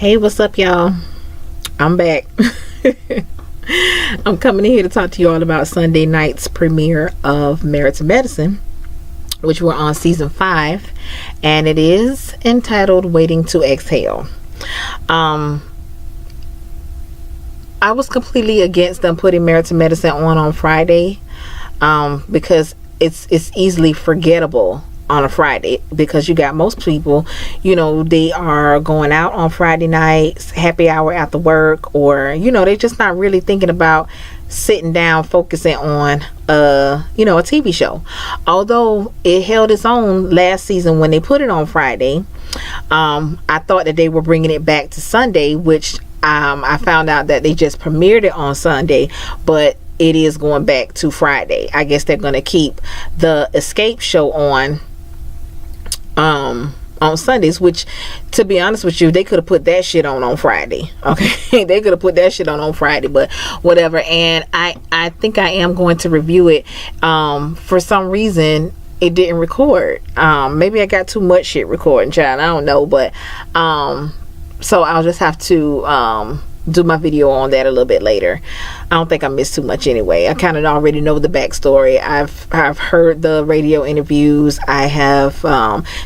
Hey, what's up, y'all? I'm back. I'm coming in here to talk to you all about Sunday night's premiere of Married to Medicine, which we're on season 5, and it is entitled Waiting to Exhale. I was completely against them putting Married to Medicine on Friday, because it's easily forgettable on a Friday, because you got most people, they are going out on Friday nights, happy hour after work, or they're just not really thinking about sitting down focusing on a TV show. Although it held its own last season when they put it on Friday, I thought that they were bringing it back to Sunday, which I found out that they just premiered it on Sunday, but it is going back to Friday. I guess they're going to keep the Escape show on Sundays, which, to be honest with you, they could have put that shit on Friday. Okay. They could have put that shit on Friday, but whatever. And I think I am going to review it. For some reason it didn't record. Maybe I got too much shit recording, child. I don't know, but so I'll just have to do my video on that a little bit later. I don't think I missed too much anyway. I kind of already know the backstory. I've heard the radio interviews. I have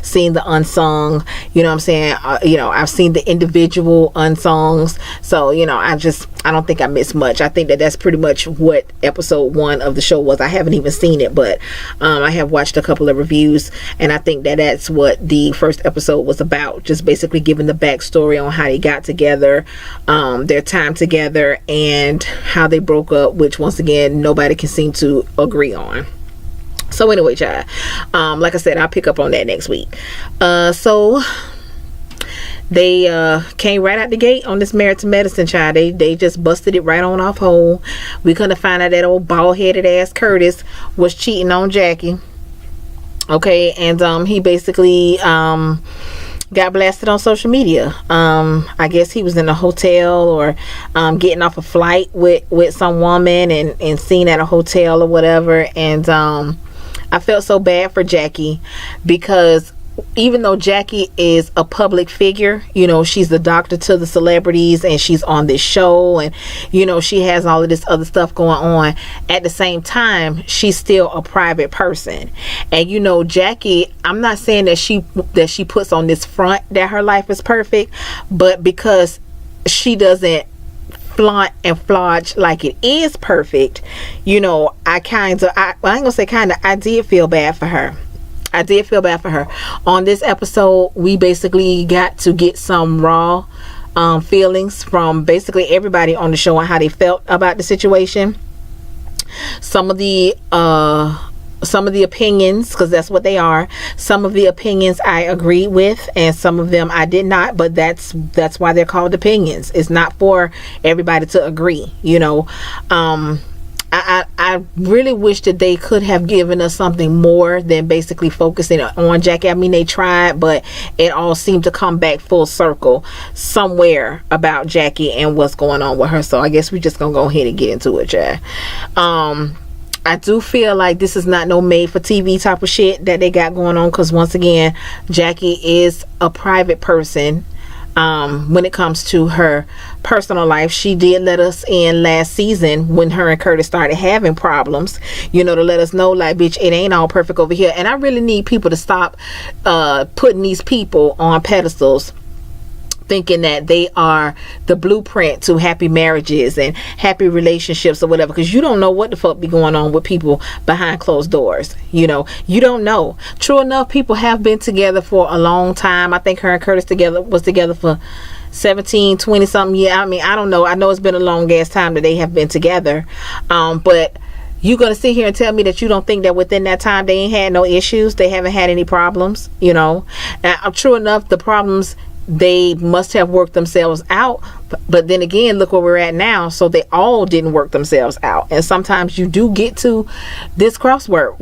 seen the unsung, you know what I'm saying? I've seen the individual unsongs. So, I don't think I missed much. I think that that's pretty much what episode 1 of the show was. I haven't even seen it, but I have watched a couple of reviews, and I think that that's what the first episode was about. Just basically giving the backstory on how they got together, their time together, and how they broke up, which once again nobody can seem to agree on. So anyway, child, like I said, I'll pick up on that next week. So they came right out the gate on this Married to Medicine, child. They just busted it right on off hole. We couldn't find out that old bald-headed ass Curtis was cheating on Jackie. Okay, and he basically got blasted on social media. I guess he was in a hotel or getting off a flight with some woman and seen at a hotel or whatever. And I felt so bad for Jackie, because even though Jackie is a public figure, she's the doctor to the celebrities, and she's on this show, and she has all of this other stuff going on. At the same time, she's still a private person. And Jackie, I'm not saying that she puts on this front that her life is perfect, but because she doesn't flaunt and flodge like it is perfect, I ain't gonna say I did feel bad for her. I did feel bad for her. On this episode, we basically got to get some raw feelings from basically everybody on the show on how they felt about the situation. Some of the opinions, because that's what they are. Some of the opinions I agreed with, and some of them I did not. But that's why they're called opinions. It's not for everybody to agree. I really wish that they could have given us something more than basically focusing on Jackie. I mean, they tried, but it all seemed to come back full circle somewhere about Jackie and what's going on with her. So I guess we're just gonna go ahead and get into it, Jack. I do feel like this is not no made for TV type of shit that they got going on, because once again, Jackie is a private person. When it comes to her personal life, she did let us in last season when her and Curtis started having problems, to let us know, like, bitch, it ain't all perfect over here. And I really need people to stop putting these people on pedestals, thinking that they are the blueprint to happy marriages and happy relationships or whatever, because you don't know what the fuck be going on with people behind closed doors. You don't know. True enough, people have been together for a long time. I think her and Curtis was together for 17, 20 something years. I mean, I don't know. I know it's been a long ass time that they have been together, but you gonna sit here and tell me that you don't think that within that time they ain't had no issues, they haven't had any problems? Now, true enough, the problems, they must have worked themselves out, But then again, look where we're at now. So they all didn't work themselves out. And sometimes you do get to this crossroad,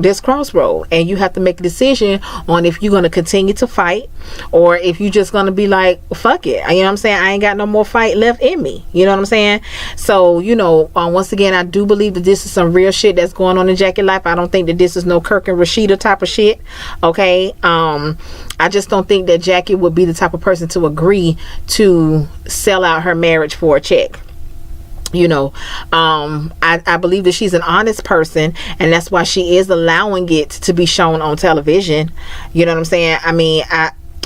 and you have to make a decision on if you're going to continue to fight, or if you're just going to be like, fuck it. You know what I'm saying? I ain't got no more fight left in me. You know what I'm saying? So, once again, I do believe that this is some real shit that's going on in Jackie's life. I don't think that this is no Kirk and Rashida type of shit. Okay? I just don't think that Jackie would be the type of person to agree to sell out her marriage for a check. I believe that she's an honest person, and that's why she is allowing it to be shown on television. You know what I'm saying? I mean,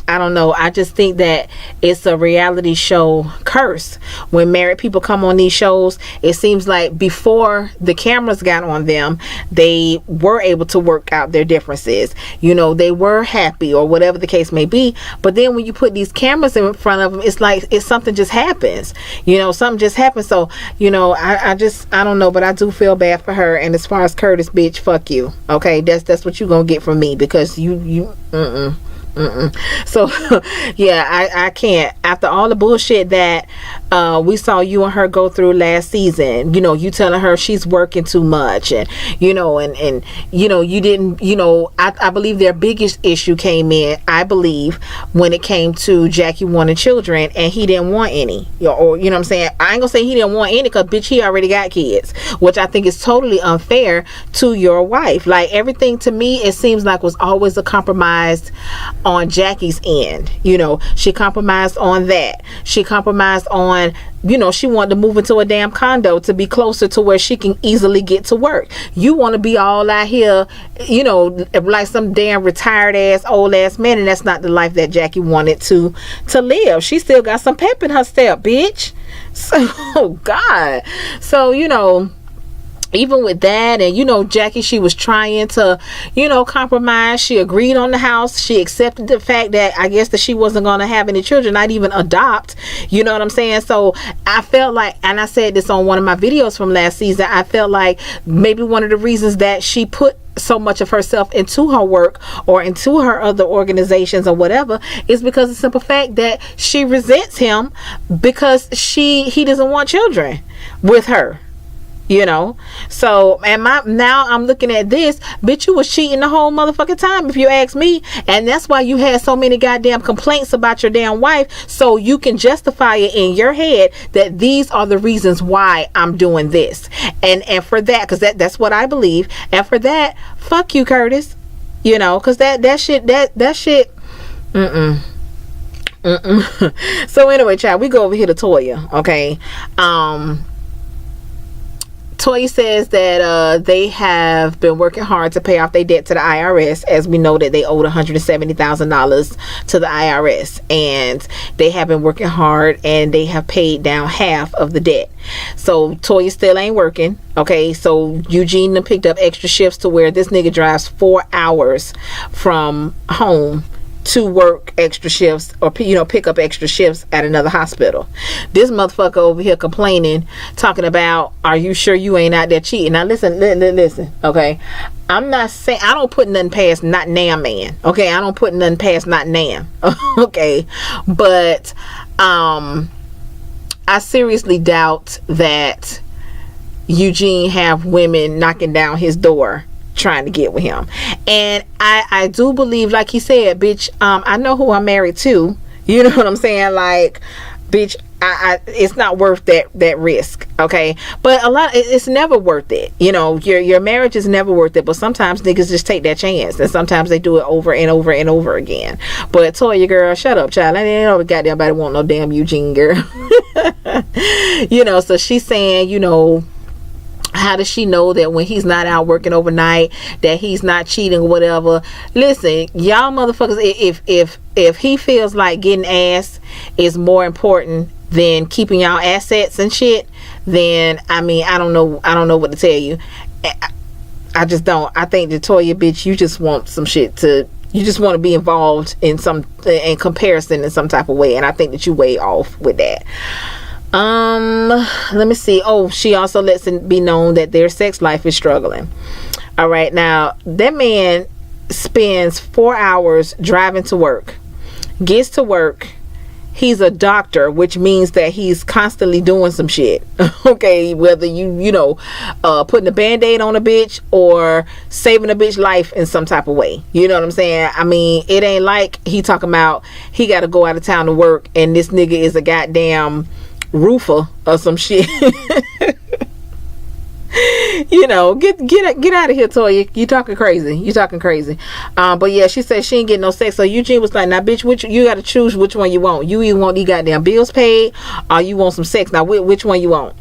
I don't know. I just think that it's a reality show curse. When married people come on these shows, it seems like before the cameras got on them, they were able to work out their differences. They were happy or whatever the case may be. But then when you put these cameras in front of them, it's like something just happens. Something just happens. So, I don't know, but I do feel bad for her. And as far as Curtis, bitch, fuck you. Okay, that's what you gonna get from me, because you. So yeah, I can't. After all the bullshit that we saw you and her go through last season, you telling her she's working too much, and you didn't, I believe their biggest issue came in, I believe, when it came to Jackie wanting children and he didn't want any, or you know what I'm saying. I ain't gonna say he didn't want any, because bitch, he already got kids, which I think is totally unfair to your wife. Like, everything to me, it seems like, was always a compromise on Jackie's end. She compromised on that. She compromised on, she wanted to move into a damn condo to be closer to where she can easily get to work. You want to be all out here, like some damn retired ass, old ass man, and that's not the life that Jackie wanted to live. She still got some pep in her step, bitch. So, oh God. So, even with that, and Jackie, she was trying to compromise. She agreed on the house. She accepted the fact that, I guess, that she wasn't going to have any children, not even adopt. You know what I'm saying? So I felt like, and I said this on one of my videos from last season, I felt like maybe one of the reasons that she put so much of herself into her work or into her other organizations or whatever is because of the simple fact that she resents him, because he doesn't want children with her. So, and now I'm looking at this, bitch, you was cheating the whole motherfucking time, if you ask me. And that's why you had so many goddamn complaints about your damn wife, so you can justify it in your head that these are the reasons why I'm doing this. And for that, because that's what I believe. And for that, fuck you, Curtis. Because that shit. So anyway, child, we go over here to Toya. Okay. Toya says that they have been working hard to pay off their debt to the IRS. As we know that they owed $170,000 to the IRS, and they have been working hard, and they have paid down half of the debt. So Toya still ain't working. Okay, so Eugene picked up extra shifts to where this nigga drives 4 hours from home to work extra shifts, or pick up extra shifts at another hospital. This motherfucker over here complaining, talking about, are you sure you ain't out there cheating? Now listen, okay, I'm not saying, I don't put nothing past not Nam man. Okay, I don't put nothing past not Nam. Okay, but I seriously doubt that Eugene have women knocking down his door trying to get with him. And I do believe, like he said, bitch, I know who I'm married to. You know what I'm saying? Like, bitch, it's not worth that risk. Okay, but it's never worth it. Your marriage is never worth it. But sometimes niggas just take that chance, and sometimes they do it over and over and over again. But Toya, girl, shut up, child. I ain't no goddamn nobody want no damn Eugene, girl. So she's saying, how does she know that when he's not out working overnight that he's not cheating or whatever? Listen, y'all motherfuckers, if he feels like getting ass is more important than keeping y'all assets and shit, then I don't know what to tell you. I just don't. I think that, Toya, bitch, you just want some shit you just want to be involved in comparison in some type of way, and I think that you way off with that. Let me see. Oh, she also lets it be known that their sex life is struggling. All right, now that man spends 4 hours driving to work, gets to work, he's a doctor, which means that he's constantly doing some shit. Okay, whether you know, putting a band-aid on a bitch or saving a bitch life in some type of way. You know what I'm saying? I mean, it ain't like he talking about he got to go out of town to work and this nigga is a goddamn roofer or some shit. You know, get out of here, Toya. You talking crazy. But yeah, she said she ain't getting no sex. So Eugene was like, now bitch, you gotta choose which one you want. You either want these goddamn bills paid or you want some sex. Now which one you want?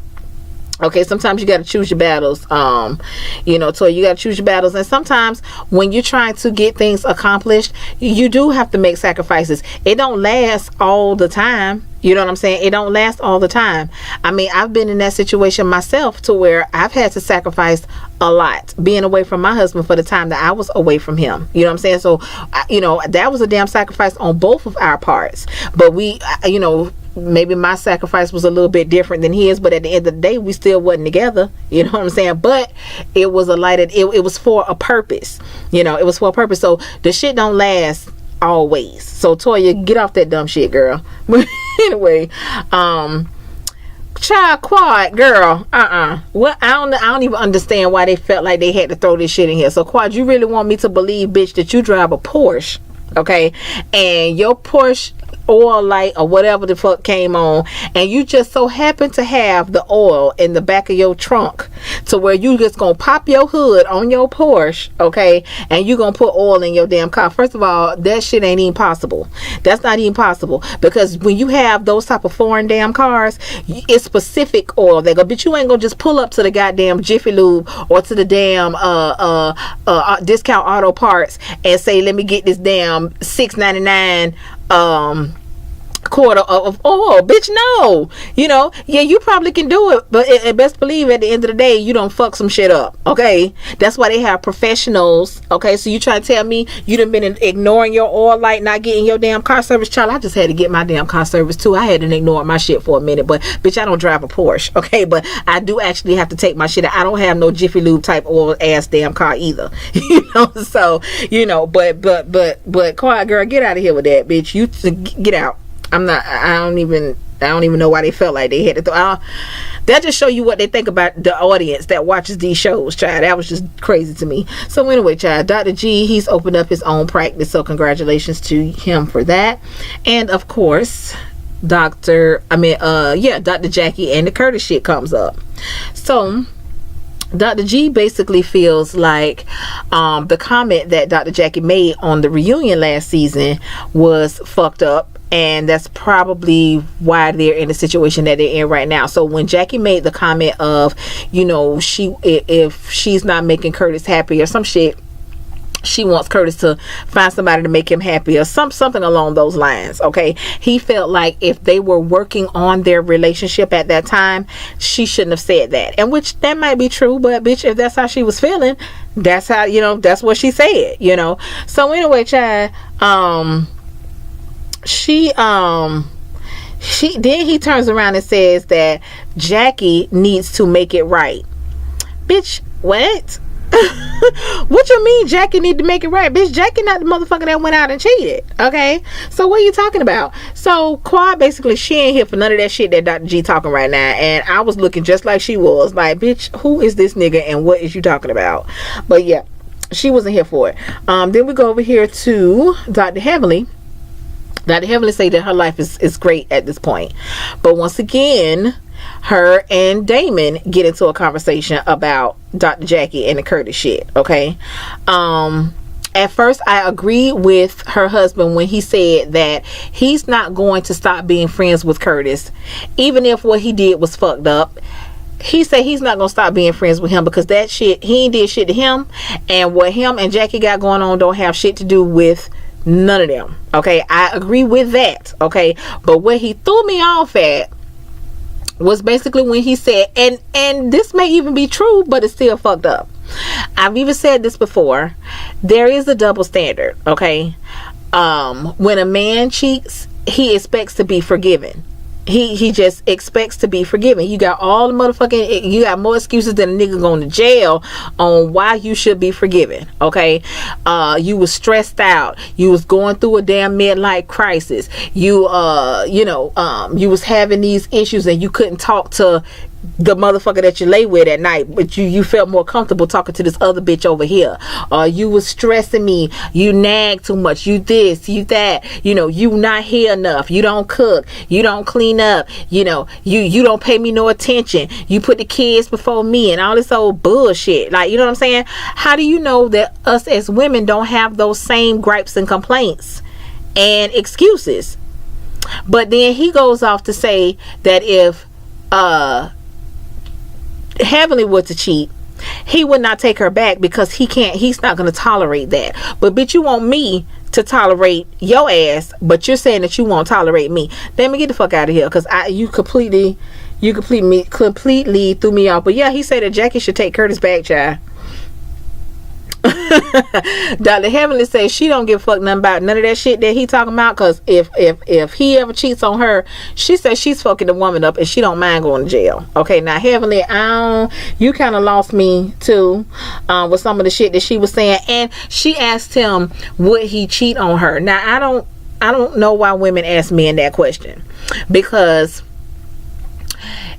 Okay, sometimes you got to choose your battles. You know, Toya, you got to choose your battles. And sometimes when you're trying to get things accomplished, you do have to make sacrifices. It don't last all the time. You know what I'm saying? It don't last all the time. I mean, I've been in that situation myself to where I've had to sacrifice a lot being away from my husband for the time that I was away from him. You know what I'm saying? So, you know, that was a damn sacrifice on both of our parts. But we, you know, maybe my sacrifice was a little bit different than his, but at the end of the day, we still wasn't together. You know what I'm saying? But it was it was for a purpose. You know, it was for a purpose. So the shit don't last always. So Toya, get off that dumb shit, girl. But anyway, child, Quad, girl, well, I don't even understand why they felt like they had to throw this shit in here. So Quad, you really want me to believe, bitch, that you drive a Porsche, okay, and your Porsche oil light or whatever the fuck came on, and you just so happen to have the oil in the back of your trunk to where you just gonna pop your hood on your Porsche, okay, and you gonna put oil in your damn car. First of all, that shit ain't even possible. That's not even possible, because when you have those type of foreign damn cars, it's specific oil they go, bitch. You ain't gonna just pull up to the goddamn Jiffy Lube or to the damn discount auto parts and say, let me get this damn $6.99 quarter of oil, bitch. No, you know, yeah, you probably can do it, but best believe at the end of the day, you don't fuck some shit up. Okay, that's why they have professionals. Okay, so you trying to tell me you done been ignoring your oil light, not getting your damn car service? Child, I just had to get my damn car service too. I had to ignore my shit for a minute, but bitch, I don't drive a Porsche. Okay, but I do actually have to take my shit out. I don't have no Jiffy Lube type oil ass damn car either. You know, so you know, but quiet girl, get out of here with that, bitch. You get out. I don't even know why they felt like they had to throw. That just show you what they think about the audience that watches these shows, child. That was just crazy to me. So anyway, child, Dr. G, he's opened up his own practice, so congratulations to him for that. And of course, Dr. Jackie and the Curtis shit comes up. So Dr. G basically feels like the comment that Dr. Jackie made on the reunion last season was fucked up, and that's probably why they're in the situation that they're in right now. So when Jackie made the comment of, you know, if she's not making Curtis happy or some shit, she wants Curtis to find somebody to make him happy or something along those lines. Okay, he felt like if they were working on their relationship at that time, she shouldn't have said that. And which that might be true, but bitch, if that's how she was feeling, that's how, you know, that's what she said, you know. So anyway, child, he turns around and says that Jackie needs to make it right. Bitch, what? What you mean Jackie need to make it right? Bitch, Jackie not the motherfucker that went out and cheated. Okay, so what are you talking about? So Quad basically, she ain't here for none of that shit that Dr. G talking right now, and I was looking just like she was, like, bitch, who is this nigga and what is you talking about? But yeah, she wasn't here for it. Then we go over here to Dr. Heavenly. Dr. Heavenly say that her life is great at this point, but once again, her and Damon get into a conversation about Dr. Jackie and the Curtis shit. Okay, at first I agree with her husband when he said that he's not going to stop being friends with Curtis, even if what he did was fucked up. He said he's not gonna stop being friends with him because that shit, he ain't did shit to him, and what him and Jackie got going on don't have shit to do with none of them. Okay, I agree with that. Okay, but what he threw me off at was basically when he said, and this may even be true, but it's still fucked up. I've even said this before. There is a double standard. Okay, when a man cheats, he expects to be forgiven. He just expects to be forgiven. You got all the motherfucking, you got more excuses than a nigga going to jail on why you should be forgiven. Okay, you was stressed out. You was going through a damn midlife crisis. You you was having these issues and you couldn't talk to the motherfucker that you lay with at night, but you felt more comfortable talking to this other bitch over here. You was stressing me, you nag too much, you this, you that, you not here enough, you don't cook, you don't clean up, you don't pay me no attention, you put the kids before me, and all this old bullshit. Like, you know what I'm saying? How do you know that us as women don't have those same gripes and complaints and excuses? But then he goes off to say that if Heavenly were to cheat, he would not take her back because he's not going to tolerate that. But bitch, you want me to tolerate your ass, but you're saying that you won't tolerate me. Let me get the fuck out of here, because you completely threw me off. But yeah, he said that Jackie should take Curtis back, child. Dr. Heavenly says she don't give a fuck nothing about none of that shit that he talking about, because if he ever cheats on her, she says she's fucking the woman up and she don't mind going to jail. Okay, now Heavenly, you kind of lost me too with some of the shit that she was saying. And she asked him would he cheat on her. Now I don't know why women ask men that question, because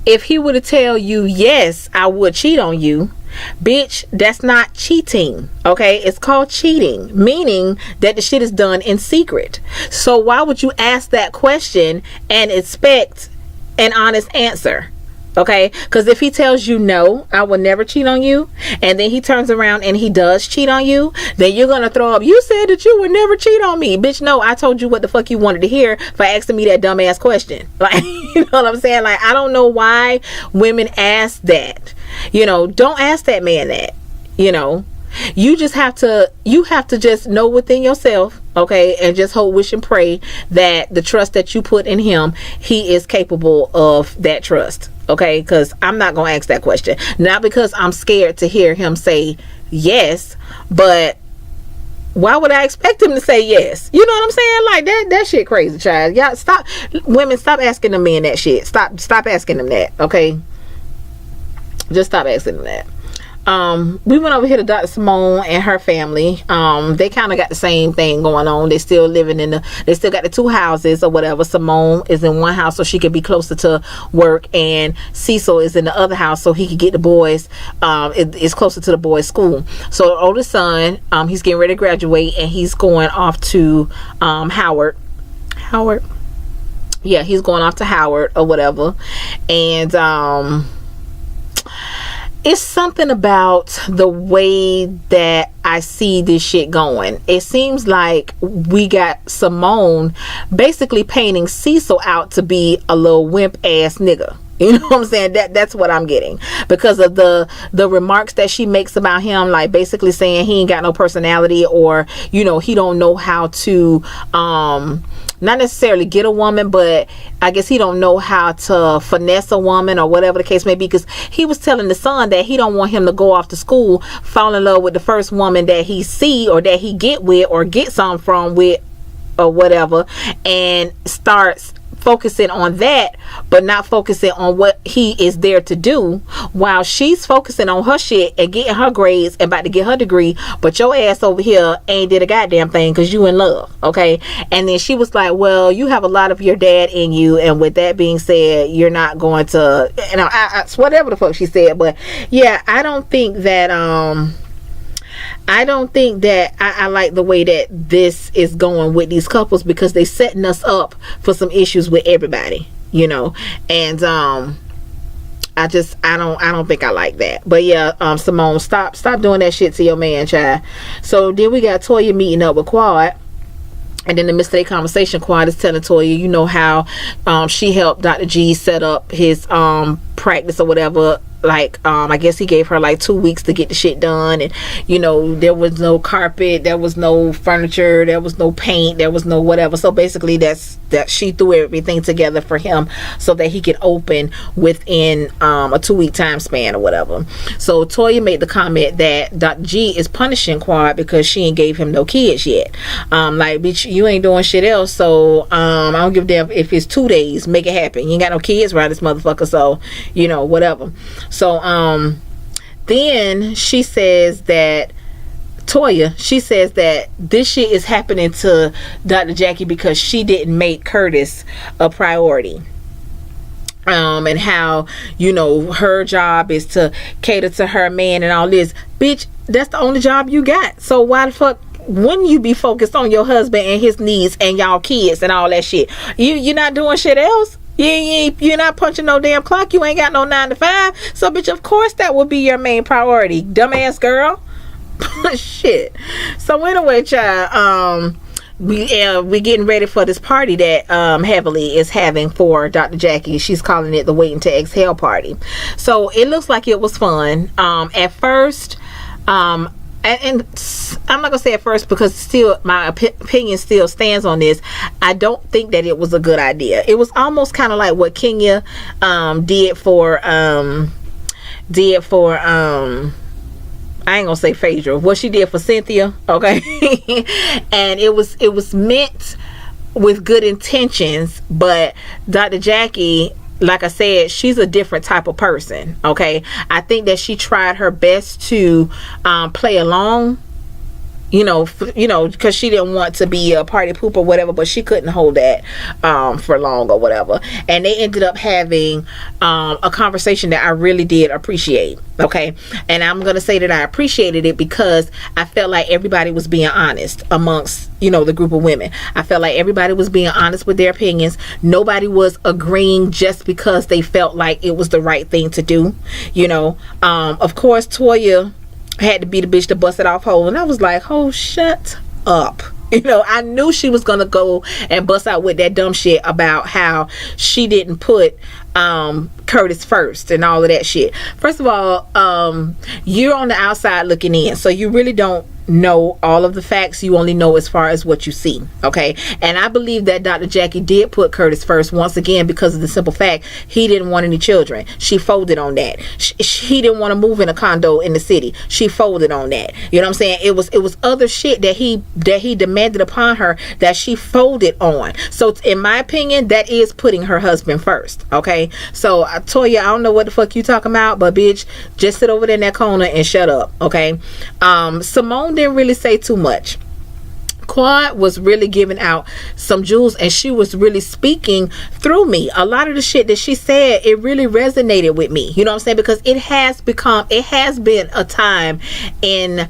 if he were to tell you, yes, I would cheat on you, bitch, that's not cheating. Okay, it's called cheating, meaning that the shit is done in secret. So why would you ask that question and expect an honest answer? Okay, because if he tells you no, I will never cheat on you, and then he turns around and he does cheat on you, then you're gonna throw up, you said that you would never cheat on me. Bitch, no, I told you what the fuck you wanted to hear for asking me that dumbass question. Like, you know what I'm saying? Like, I don't know why women ask that. Don't ask that man that. You have to just know within yourself, okay, and just hope, wish, and pray that the trust that you put in him, he is capable of that trust. Okay, because I'm not gonna ask that question, not because I'm scared to hear him say yes, but why would I expect him to say yes? You know what I'm saying? Like, that shit crazy, child. Y'all stop, women, stop asking the men that shit. Stop asking them that. Okay, just stop asking them that. We went over here to Dr. Simone and her family. They kind of got the same thing going on. They still living they still got the two houses or whatever. Simone is in one house so she could be closer to work, and Cecil is in the other house so he could get the boys, it's closer to the boys' school. So the oldest son, he's getting ready to graduate, and he's going off to Howard. Yeah, he's going off to Howard or whatever. And it's something about the way that I see this shit going. It seems like we got Simone basically painting Cecil out to be a little wimp ass nigga. You know what I'm saying? That's what I'm getting, because of the remarks that she makes about him, like basically saying he ain't got no personality, or he don't know how to not necessarily get a woman, but I guess he don't know how to finesse a woman, or whatever the case may be, because he was telling the son that he don't want him to go off to school, fall in love with the first woman that he see or that he get with or get some from with or whatever, and starts focusing on that, but not focusing on what he is there to do, while she's focusing on her shit and getting her grades and about to get her degree, but your ass over here ain't did a goddamn thing because you in love. Okay, and then she was like, well, you have a lot of your dad in you, and with that being said, you're not going to, I whatever the fuck she said. But yeah, I don't think that I like the way that this is going with these couples, because they setting us up for some issues with everybody, and I don't think I like that. But yeah, Simone, stop doing that shit to your man, child. So then we got Toya meeting up with Quad. And in the midst of their conversation, Quad is telling Toya, how she helped Dr. G set up his practice or whatever like I guess he gave her like 2 weeks to get the shit done, and there was no carpet, there was no furniture, there was no paint, there was no whatever. So basically that she threw everything together for him so that he could open within a 2-week time span or whatever. So Toya made the comment that Dr. G is punishing Quad because she ain't gave him no kids yet. Like, bitch, you ain't doing shit else, so I don't give a damn if it's 2 days, make it happen. You ain't got no kids around this motherfucker, so whatever. So then she says that Toya, she says that this shit is happening to Dr. Jackie because she didn't make Curtis a priority. And how her job is to cater to her man and all this. Bitch, that's the only job you got, so why the fuck wouldn't you be focused on your husband and his needs and y'all kids and all that shit? You're not doing shit else. You're not punching no damn clock. You ain't got no 9 to 5. So bitch, of course that would be your main priority, dumbass girl. Shit. So anyway, child, we getting ready for this party that Heavenly is having for Dr. Jackie. She's calling it the Waiting to Exhale party. So it looks like it was fun. At first, and I'm not gonna say at first because still my opinion still stands on this. I don't think that it was a good idea. It was almost kind of like what Kenya did for I ain't gonna say Phaedra, what she did for Cynthia, okay? And it was meant with good intentions, but Dr. Jackie, like I said, she's a different type of person, okay? I think that she tried her best to play along, because she didn't want to be a party poop or whatever, but she couldn't hold that for long or whatever. And they ended up having a conversation that I really did appreciate, okay? And I'm gonna say that I appreciated it because I felt like everybody was being honest amongst the group of women. I felt like everybody was being honest with their opinions. Nobody was agreeing just because they felt like it was the right thing to do. Of course Toya had to be the bitch to bust it off whole, and I was like, oh, shut up. I knew she was gonna go and bust out with that dumb shit about how she didn't put Curtis first and all of that shit. First of all, you're on the outside looking in, so you really don't know all of the facts. You only know as far as what you see, okay? And I believe that Dr. Jackie did put Curtis first, once again, because of the simple fact he didn't want any children. She folded on that. He didn't want to move in a condo in the city. She folded on that. You know what I'm saying? It was other shit that he demanded upon her that she folded on. So in my opinion, that is putting her husband first, okay? So Toya, I don't know what the fuck you talking about, but bitch, just sit over there in that corner and shut up, okay? Simone didn't really say too much. Quad was really giving out some jewels, and she was really speaking through me. A lot of the shit that she said, it really resonated with me. You know what I'm saying? Because it has been a time in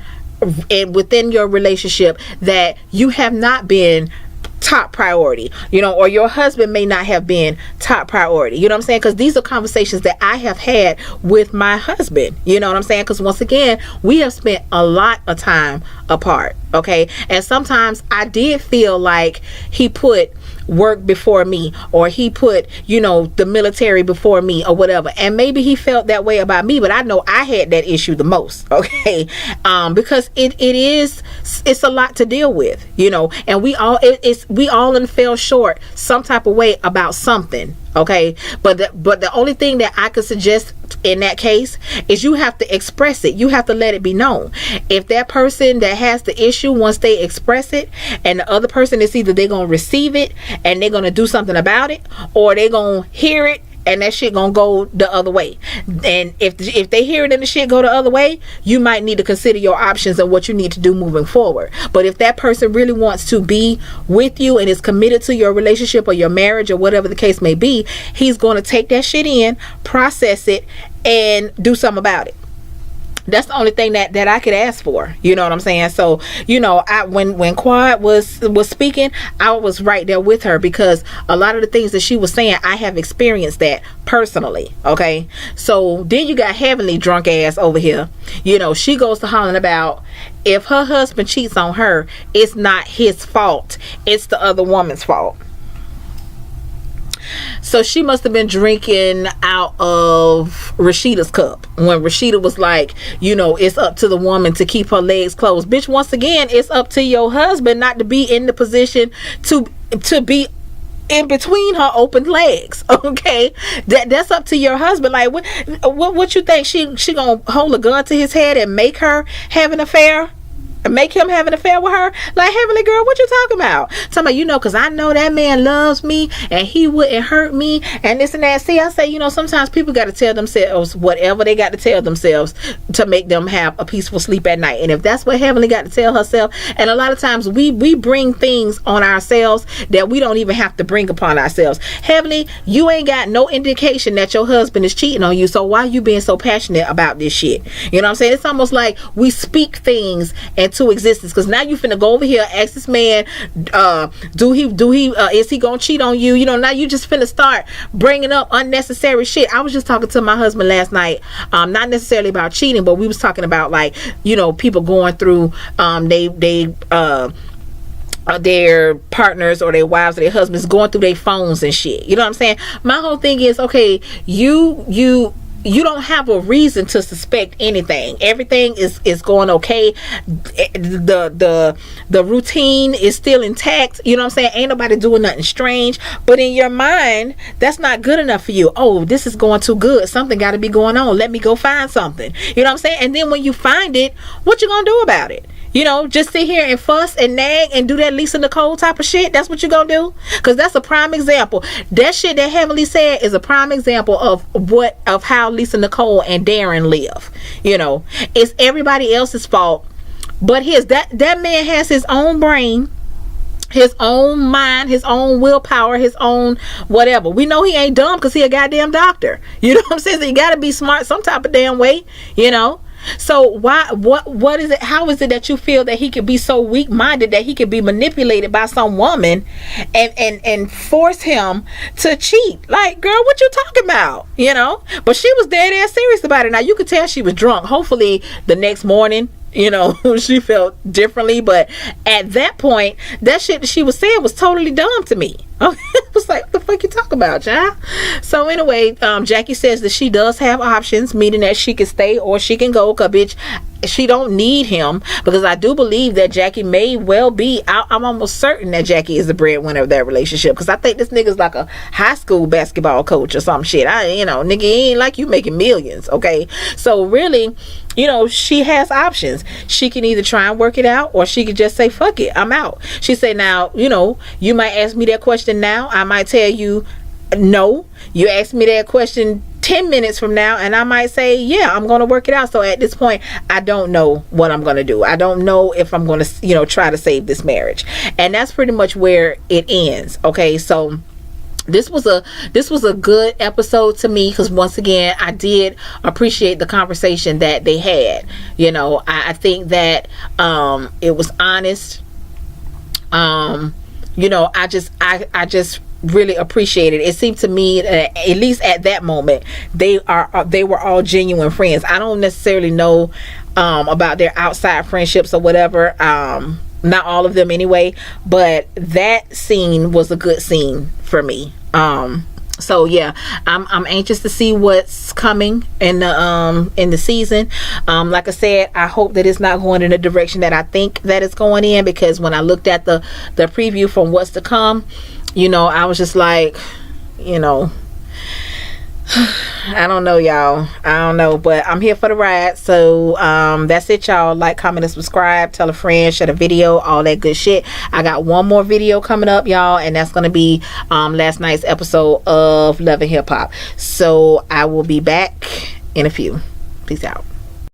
within your relationship that you have not been top priority, or your husband may not have been top priority. You know what I'm saying? Because these are conversations that I have had with my husband. You know what I'm saying? Because once again, we have spent a lot of time apart, okay? And sometimes I did feel like he put work before me, or he put the military before me, or whatever. And maybe he felt that way about me, but I know I had that issue the most, okay? Because it's a lot to deal with, and we all done fell short some type of way about something, okay? But the only thing that I could suggest in that case is you have to express it. You have to let it be known. If that person that has the issue, once they express it, and the other person is either they're gonna receive it and they're gonna do something about it, or they're gonna hear it and that shit gonna go the other way. And if they hear it and the shit go the other way, you might need to consider your options and what you need to do moving forward. But if that person really wants to be with you and is committed to your relationship or your marriage or whatever the case may be, he's going to take that shit in, process it, and do something about it. That's the only thing that I could ask for. You know what I'm saying? So, when Quad was speaking, I was right there with her, because a lot of the things that she was saying, I have experienced that personally. Okay. So then you got Heavenly drunk ass over here. She goes to hollering about if her husband cheats on her, it's not his fault. It's the other woman's fault. So she must have been drinking out of Rashida's cup when Rashida was like, you know, it's up to the woman to keep her legs closed. Bitch, once again, it's up to your husband not to be in the position to be in between her open legs. Okay, that's up to your husband. Like, what you think she gonna hold a gun to his head and make her have an affair? Make him have an affair with her? Like, Heavenly Girl, what you talking about? Talking about, you know, because I know that man loves me and he wouldn't hurt me and this and that. See, I say, you know, sometimes people got to tell themselves whatever they got to tell themselves to make them have a peaceful sleep at night. And if that's what Heavenly got to tell herself, and a lot of times we bring things on ourselves that we don't even have to bring upon ourselves. Heavenly, you ain't got no indication that your husband is cheating on you, so why you being so passionate about this shit? You know what I'm saying? It's almost like we speak things and to existence, because now you finna go over here, ask this man, is he gonna cheat on you? You know, now you just finna start bringing up unnecessary shit. I was just talking to my husband last night, not necessarily about cheating, but we was talking about, like, you know, people going through their partners or their wives or their husbands going through their phones and shit. You know what I'm saying? My whole thing is, okay, you don't have a reason to suspect anything. Everything is going okay. The routine is still intact. You know what I'm saying? Ain't nobody doing nothing strange. But in your mind, that's not good enough for you. Oh, this is going too good. Something got to be going on. Let me go find something. You know what I'm saying? And then when you find it, what you gonna do about it? You know, just sit here and fuss and nag and do that Lisa Nicole type of shit? That's what you gonna do? Because that's a prime example. That shit that Heavenly said is a prime example of how Lisa Nicole and Darren live. You know, it's everybody else's fault but his. That man has his own brain, his own mind, his own willpower, his own whatever. We know he ain't dumb because he a goddamn doctor. You know what I'm saying? So you gotta be smart some type of damn way, you know. So what is it? How is it that you feel that he could be so weak-minded that he could be manipulated by some woman and force him to cheat? Like, girl, what you talking about? You know? But she was dead ass serious about it. Now you could tell she was drunk. Hopefully the next morning, you know, she felt differently, but at that point, that shit that she was saying was totally dumb to me. It was like, what the fuck you talking about, child? So anyway, Jackie says that she does have options, meaning that she can stay or she can go, cause bitch, she don't need him, because I do believe that Jackie may well be, I'm almost certain that Jackie is the breadwinner of that relationship, because I think this nigga's like a high school basketball coach or some shit. Nigga, he ain't like you making millions, okay? So really, you know, she has options. She can either try and work it out, or she could just say, fuck it, I'm out. She said, now, you know, you might ask me that question now, I might tell you no. You ask me that question 10 minutes from now and I might say, yeah, I'm going to work it out. So at this point, I don't know what I'm going to do. I don't know if I'm going to, you know, try to save this marriage. And that's pretty much where it ends. Okay, so this was a good episode to me, because once again, I did appreciate the conversation that they had. You know, I think that it was honest. You know, I just really appreciated it. It seemed to me that, at least at that moment, they were all genuine friends. I don't necessarily know about their outside friendships or whatever. Not all of them anyway, but that scene was a good scene for me. So yeah, I'm anxious to see what's coming in the season. Like I said, I hope that it's not going in the direction that I think that it's going in, because when I looked at the preview from what's to come, you know, I was just like, you know, I don't know, y'all. I don't know, but I'm here for the ride. So that's it, y'all. Like, comment, and subscribe. Tell a friend, share the video, all that good shit. I got one more video coming up, y'all, and that's gonna be last night's episode of Love and Hip Hop. So I will be back in a few. Peace out.